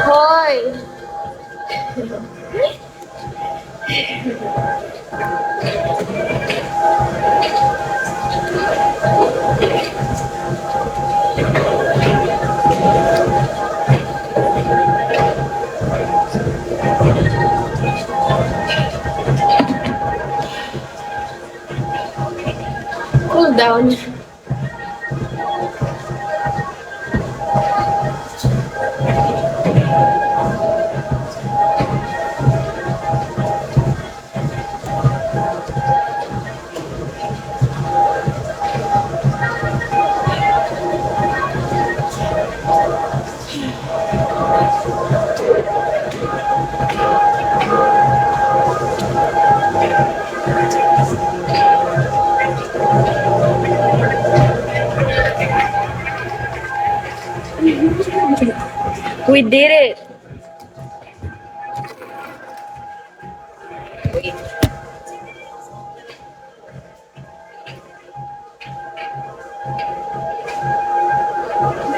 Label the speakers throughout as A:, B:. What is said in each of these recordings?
A: Hoy! Cool down. We did it!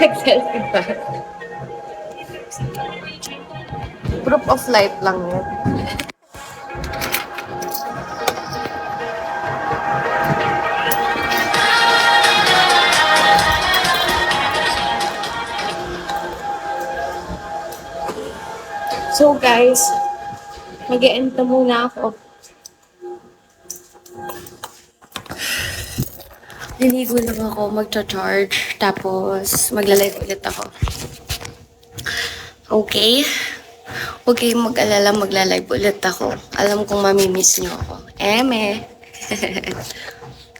A: Nag-selfie pa. Proof of life lang yan. So guys, mag-e-end na muna ako. Liligo lang ako, magcha-charge, tapos magla-live ulit ako. Okay? Huwag kayong mag-alala, magla-live ulit ako. Alam kong mamimiss nyo ako. Eme!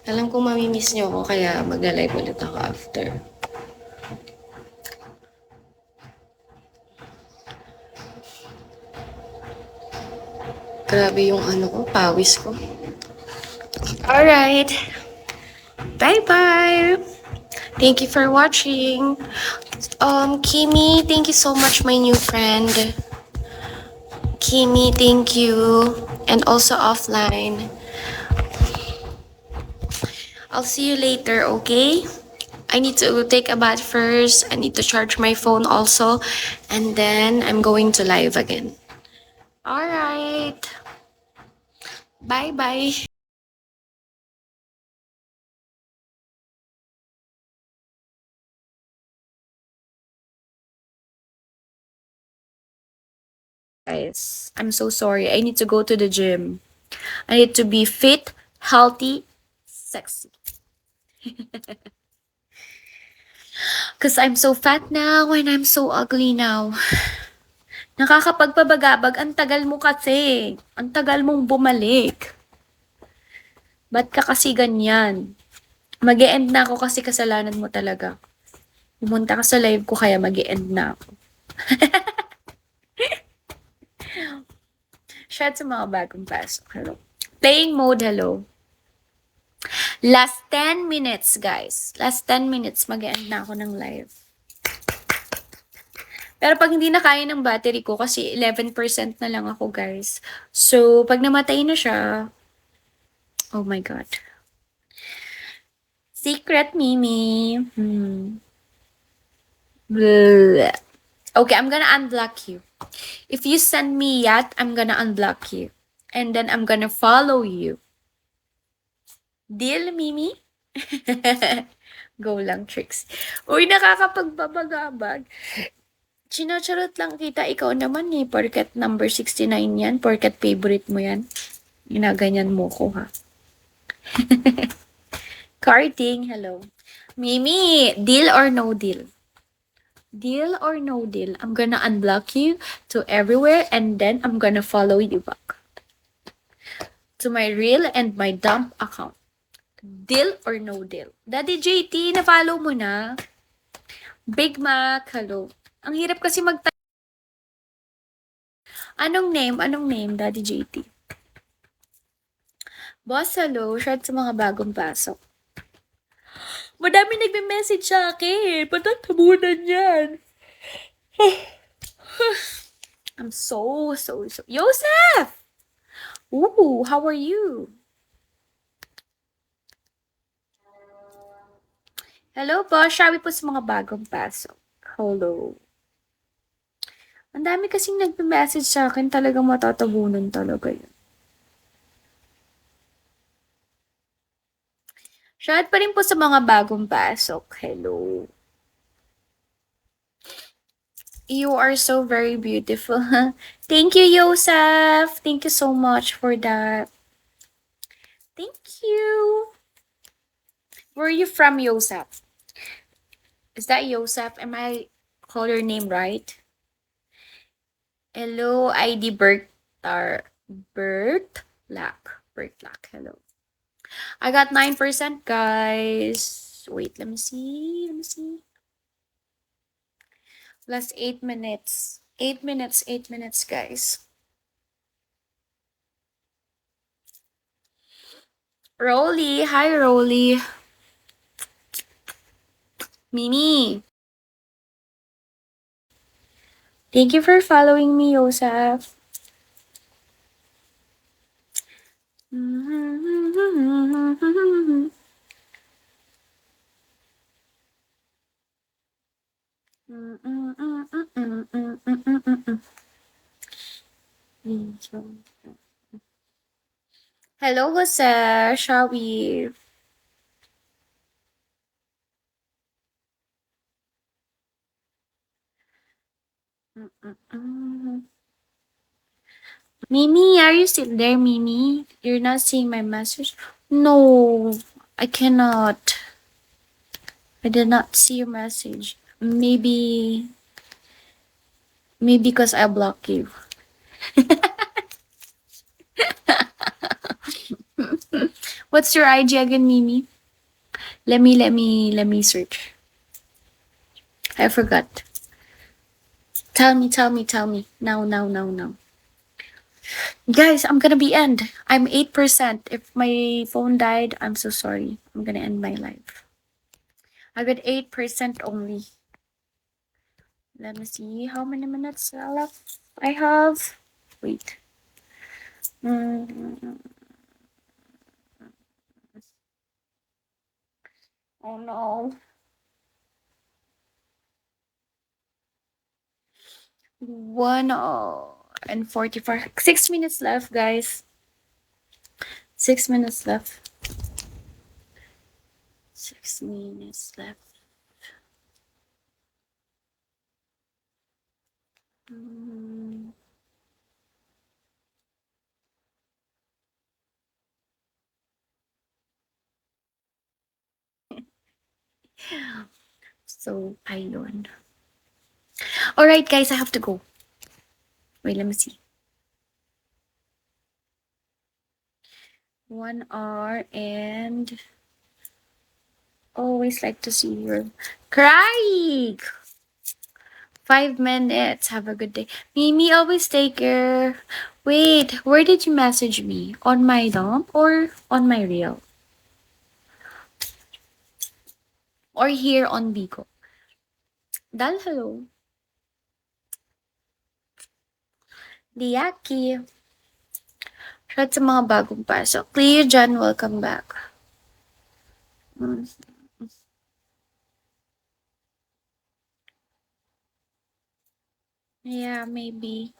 A: Alam kong mamimiss nyo ako, kaya magla-live ulit ako after. Grabe yung ano ko, pawis ko. Alright. Bye-bye. Thank you for watching. Kimi, thank you so much, my new friend. Kimi, thank you. And also offline. I'll see you later, okay? I need to take a bath first. I need to charge my phone also. And then I'm going to live again. Alright. Bye-bye. Guys, I'm so sorry. I need to go to the gym. I need to be fit, healthy, sexy. Because I'm so fat now and I'm so ugly now. Nakakapagpabagabag. Ang tagal mo kasi. Ang tagal mong bumalik. Ba't ka kasi ganyan? Mag-e-end na ako kasi kasalanan mo talaga. Pumunta ka sa live ko kaya mag-e-end na ako. Shout sa mga bagong pasok. Hello. Playing mode, hello. Last 10 minutes, guys. Last 10 minutes, mag-e-end na ako ng live. Pero pag hindi na kaya ng battery ko, kasi 11% na lang ako, guys. So, pag namatay na siya, oh my God. Secret Mimi. Bleh. Okay, I'm gonna unblock you. If you send me yet, I'm gonna unblock you. And then I'm gonna follow you. Deal, Mimi? Go lang, tricks. Uy, nakakapagbabagabag. Sinacharot lang kita, ikaw naman eh. Porket number 69 yan. Porket favorite mo yan. Ginaganyan mo ko, ha? Carding, hello. Mimi, deal or no deal? Deal or no deal? I'm gonna unblock you to everywhere and then I'm gonna follow you back to my real and my dump account. Deal or no deal? Daddy JT, na-follow mo na? Big Mac, hello. Ang hirap kasi Anong name? Anong name, Daddy JT? Boss, hello. Shout sa mga bagong pasok. Madami nagme-message sa akin. Patatabunan yan. I'm so. Yosef! Ooh, how are you? Hello po. Shawi po sa mga bagong pasok. Hello. Ang dami kasing nagme-message sa akin. Talagang matatabunan talaga yun. Shout pa rin po sa mga bagong pasok. Hello. You are so very beautiful. Thank you, Yosef. Thank you so much for that. Thank you. Where are you from, Yosef? Is that Yosef? Am I call your name right? Hello, ID Bert Lack. Hello. I got 9%, guys. Wait, let me see. Last 8 minutes. 8 minutes, guys. Rolly. Hi, Rolly. Mimi. Thank you for following me, Yosef. Hello, Jose. Shall we? Mimi, are you still there, Mimi? You're not seeing my message? No, I cannot. I did not see your message. Maybe because I blocked you. What's your IG again, Mimi? Let me search. I forgot. Tell me. Now. Guys, I'm gonna be end. I'm 8%. If my phone died, I'm so sorry. I'm gonna end my life. I got 8% only. Let me see how many minutes left I have. Wait. Oh no. 1:44. 6 minutes left, guys. 6 minutes left. 6 minutes left. So, ayun. Alright, guys, I have to go. Wait, let me see. 1 hour and always like to see your Craig. 5 minutes. Have a good day. Mimi, always take care. Wait, where did you message me? On my dump or on my reel? Or here on Bigo? Dal, hello. Diaki. Shout sa mga bagong pasok. Clear John, welcome back. Yeah, maybe.